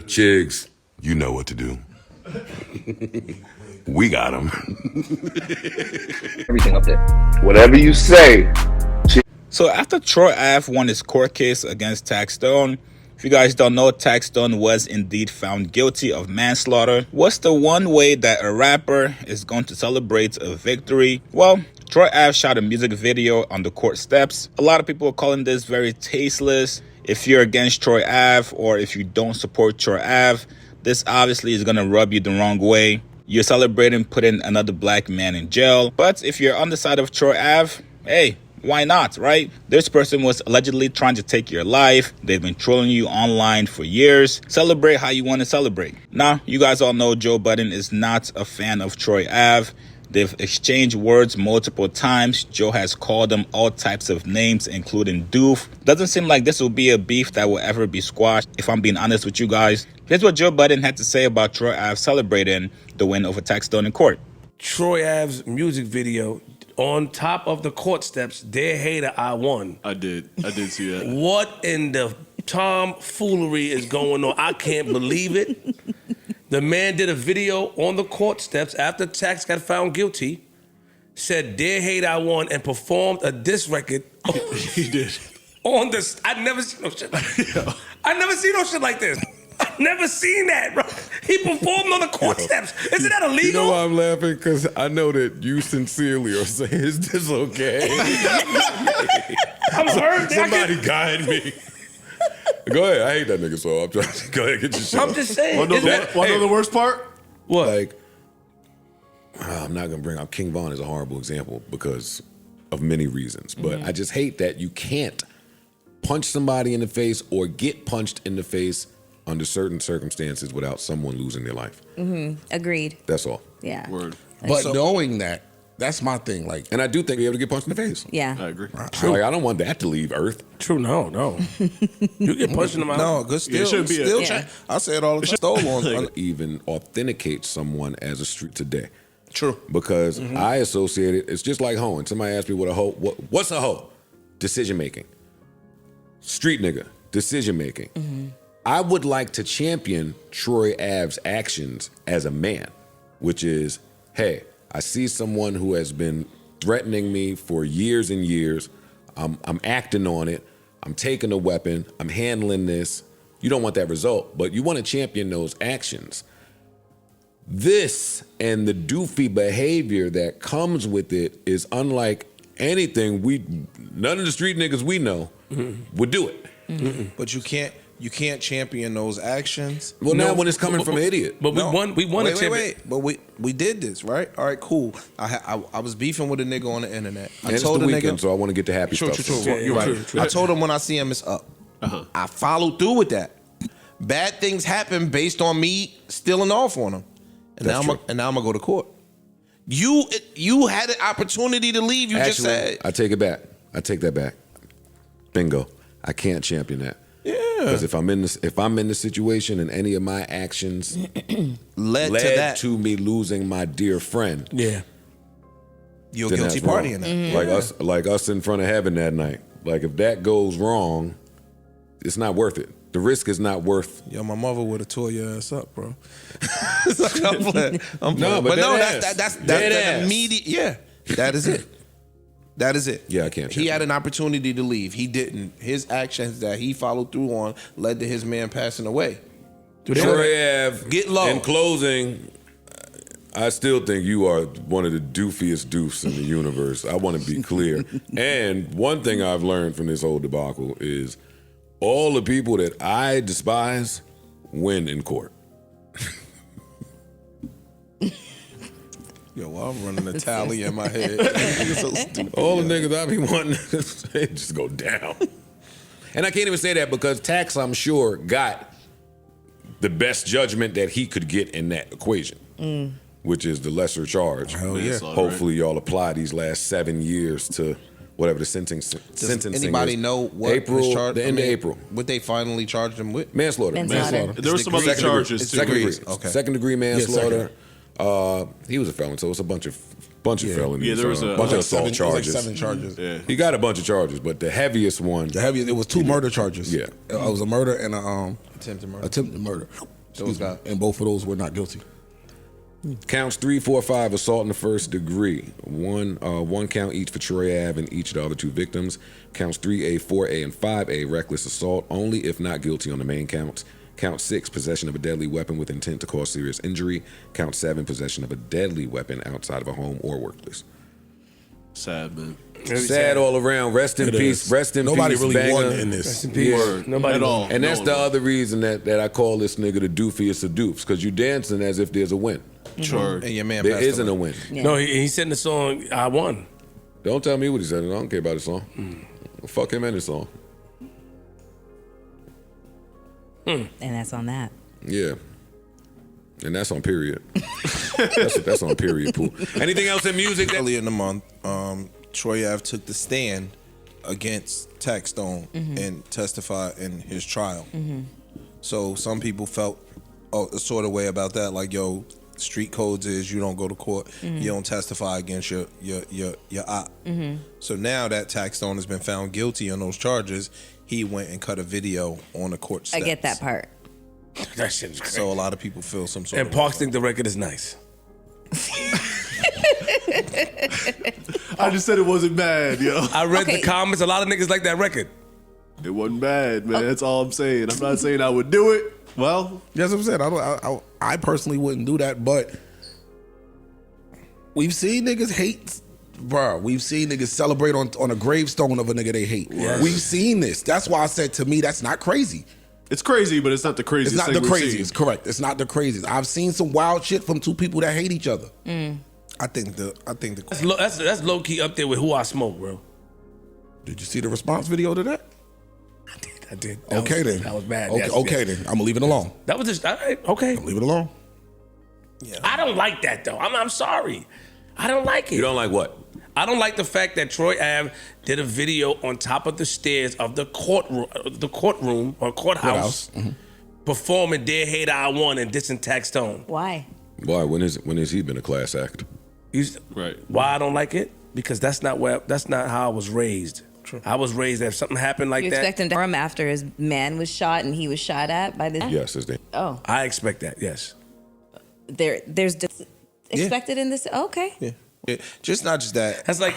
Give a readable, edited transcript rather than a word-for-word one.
Chigs, you know what to do. We got him. Everything up there. Whatever you say. So after Troy Ave won his court case against Taxstone, if you guys don't know, Taxstone was indeed found guilty of manslaughter. What's the one way that a rapper is going to celebrate a victory? Well, Troy Ave shot a music video on the court steps. A lot of people are calling this very tasteless. If you're against Troy Ave or if you don't support Troy Ave, this obviously is going to rub you the wrong way. You're celebrating putting another black man in jail. But if you're on the side of Troy Ave, hey, why not, right? This person was allegedly trying to take your life. They've been trolling you online for years. Celebrate how you want to celebrate. Now, you guys all know Joe Budden is not a fan of Troy Ave. They've exchanged words multiple times. Joe has called them all types of names, including doof. Doesn't seem like this will be a beef that will ever be squashed, if I'm being honest with you guys. Here's what Joe Budden had to say about Troy Ave celebrating the win over Taxstone in court. Troy Ave's music video, on top of the court steps, "Dear hater, I won." I did see that. What in the tomfoolery is going on? I can't believe it. The man did a video on the court steps after Tax got found guilty, said, "Dear hater, I won," and performed a diss record. He did. On this, I never seen no shit like this. I never seen no shit like this. I never seen that, bro. He performed on the court steps. Isn't that illegal? You know why I'm laughing? Because I know that you sincerely are saying, is this okay? I'm hurt. Somebody guide me. Go ahead. I hate that nigga, so I'm trying to go ahead and get your shit I'm off. just saying. Want to know the worst part? What? Like, I'm not going to bring up King Von as a horrible example because of many reasons. But I just hate that you can't punch somebody in the face or get punched in the face under certain circumstances without someone losing their life. Agreed. That's all. Yeah. Word. But knowing that, that's my thing. Like, And I do think you're able to get punched in the face. Yeah. I agree. Like, I don't want that to leave Earth. True, no. You get punched in the mouth. no, good still. it shouldn't be still Yeah. I say it all the time. Stole on. Even authenticate someone as a street today. True. Because I associate it, it's just like hoeing. Somebody asked me what a hoe, what's a hoe? Decision making. Street nigga, decision making. I would like to champion Troy Ave's actions as a man, which is, hey, I see someone who has been threatening me for years and years. I'm acting on it. I'm taking a weapon. I'm handling this. You don't want that result, but you want to champion those actions. This and the doofy behavior that comes with it is unlike anything none of the street niggas we know would do it. But you can't champion those actions. Well, now when it's coming from an idiot. But we won a champion. Wait. But we did this, right? All right, cool. I was beefing with a nigga on the internet. I And told it's the the weekend, nigga. so I want to get the happy True. stuff. You're right. I told him when I see him, it's up. I followed through with that. Bad things happen based on me stealing off on him, and That's now true. I'm gonna go to court. You had an opportunity to leave. You just said. I take it back. I take that back. Bingo. I can't champion that. Yeah. Because if I'm in the situation and any of my actions led to that, to me losing my dear friend, Yeah. you're a then guilty that's party wrong. in that. Like us in front of heaven that night. Like if that goes wrong, it's not worth it. The risk is not worth. Yo, my mother would have tore your ass up, bro. I'm playing. No, but that's dead ass. immediate. Yeah, that is it. That is it. Yeah, I can't. He had an opportunity to leave. He didn't. His actions that he followed through on led to his man passing away. Troy Ave, Get low. In closing, I still think you are one of the doofiest doofs in the universe. I want to be clear. And one thing I've learned from this whole debacle is all the people that I despise win in court. Yo, well, I'm running a tally in my head. It's so stupid. All the niggas I be wanting, they just go down. And I can't even say that because Tax, I'm sure, got the best judgment that he could get in that equation, which is the lesser charge. Hell yeah. Hopefully y'all apply these last 7 years to whatever the sentencing Does is. anybody know what April, his charge? the end of April. What they finally charged him with? Manslaughter. Manslaughter. There were some other Second degree. charges It's too. Second degree. Okay. Second degree manslaughter. He was a felon, so it's a bunch of felonies. Yeah, there was a bunch of assault charges. 7 charges. Yeah. He got a bunch of charges, but the heaviest one. The heaviest. It was 2 murder charges. Yeah. It was a murder and a Attempted murder. attempted murder. Those guys. And both of those were not guilty. Counts 3, 4, 5, assault in the first degree. One count each for Troy Ave and each of the other two victims. Counts 3A, 4A, and 5A, reckless assault, only if not guilty on the main counts. Count 6, possession of a deadly weapon with intent to cause serious injury. Count 7, possession of a deadly weapon outside of a home or workplace. Sad, man. Sad all around. Rest in It peace. is. Nobody Nobody peace, really banger. won in this. Yeah. Nobody at all. And that's No the one. other reason that I call this nigga the doofiest of dupes, because you dancing as if there's a win. Sure. And your man There passed isn't a away. win. Yeah. No, he said in the song, I won. Don't tell me what he said. I don't care about the song. Fuck him and his song. And that's on that. Yeah. And that's on period. that's on period, Pooh. Anything else in music? Earlier in the month, Troy Ave took the stand against Taxstone and testified in his trial. So some people felt a sort of way about that, like, yo, street codes is you don't go to court, you don't testify against your op. So now that Taxstone has been found guilty on those charges, he went and cut a video on the court steps. I get that part. That shit is crazy. So a lot of people feel some sort And of Parks think the record is nice. I just said it wasn't bad, yo. I read Okay. the comments. A lot of niggas like that record. It wasn't bad, man. That's all I'm saying. I'm not saying I would do it. Well, That's what I'm saying. I personally wouldn't do that, but we've seen niggas hate, bro. We've seen niggas celebrate on a gravestone of a nigga they hate. Yes. We've seen this. That's why I said, to me, that's not crazy. it's crazy, but it's not the It's craziest not thing the we've craziest. seen. Correct. It's not the craziest. I've seen some wild shit from two people that hate each other. I think the That's low key up there with Who I Smoke, bro. Did you see the response video to that? I did. Okay, then. That was bad. Okay, yes, okay yes. then. I'm gonna leave it alone. That was just all right, okay. Leave it alone. I don't like that though. I'm sorry. I don't like it. You don't like what? I don't like the fact that Troy Ave did a video on top of the stairs of the courtroom or courthouse, performing "Dear Hater I Won" and dissing Taxstone. Why? Why? When has he been a class act? Right. Why I don't like it? Because that's not how I was raised. I was raised that if something happened like You that, expect him to him after his man was shot and he was shot at by the. Yes, is they. Oh, I expect that. Yes. there's expected in this. Okay. just not just that. That's like